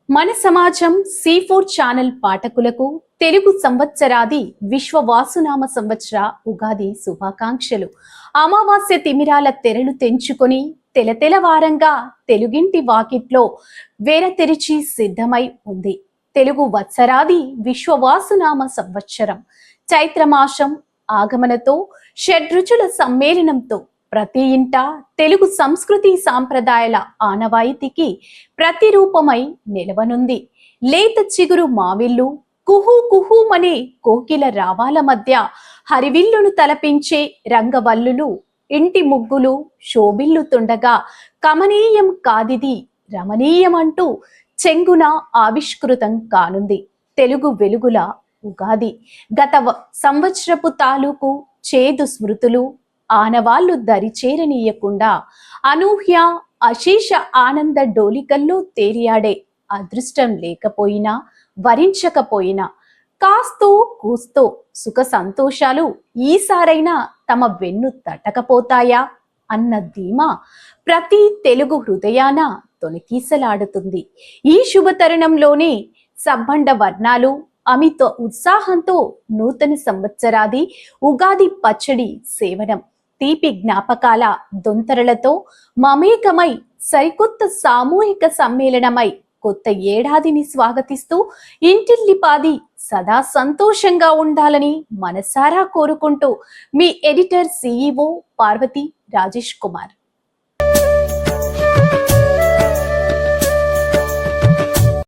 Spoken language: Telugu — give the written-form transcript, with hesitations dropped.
మన సమాజం C4 ఛానల్ పాఠకులకు తెలుగు సంవత్సరాది విశ్వవాసునామ సంవత్సర ఉగాది శుభాకాంక్షలు. అమావాస్య తిమిరాల తెరలు తెంచుకొని తెలతెలవారంగా తెలుగింటి వాకిట్లో వేర తెరిచి సిద్ధమై ఉంది. తెలుగు వత్సరాది విశ్వవాసునామ సంవత్సరం చైత్రమాసం ఆగమనతో షడ్రుచుల సమ్మేళనంతో ప్రతి ఇంట తెలుగు సంస్కృతి సాంప్రదాయాల ఆనవాయితీకి ప్రతిరూపమై నిలవనుంది. లేత చిగురు మావిల్లు, కుహు కుహుమనే కోకిల రావాల మధ్య హరివిల్లును తలపించే రంగవల్లులు, ఇంటి ముగ్గులు శోభిల్లుతుండగా కమనీయం కాదిది రమణీయమంటూ చెంగున ఆవిష్కృతం కానుంది తెలుగు వెలుగుల ఉగాది. గత సంవత్సరపు తాలూకు చేదు స్మృతులు ఆనవాళ్లు దరిచేరనీయకుండా అనూహ్య అశేష ఆనంద డోలికల్లో తేలియాడే అదృష్టం లేకపోయినా వరించకపోయినా కాస్తో కూస్తో సుఖ సంతోషాలు ఈసారైనా తమ వెన్ను తట్టకపోతాయా అన్న ధీమా ప్రతి తెలుగు హృదయాన తొణికీసలాడుతుంది. ఈ శుభ తరుణంలోనే సబ్బండ వర్ణాలు అమిత ఉత్సాహంతో నూతన సంవత్సరాది ఉగాది పచ్చడి సేవనం, తీపి జ్ఞాపకాల దొంతరలతో మమేకమై సరికొత్త సామూహిక సమ్మేళనమై కొత్త ఏడాదిని స్వాగతిస్తూ ఇంటిల్లిపాది సదా సంతోషంగా ఉండాలని మనసారా కోరుకుంటూ మీ ఎడిటర్ CEO పార్వతి రాజేష్ కుమార్.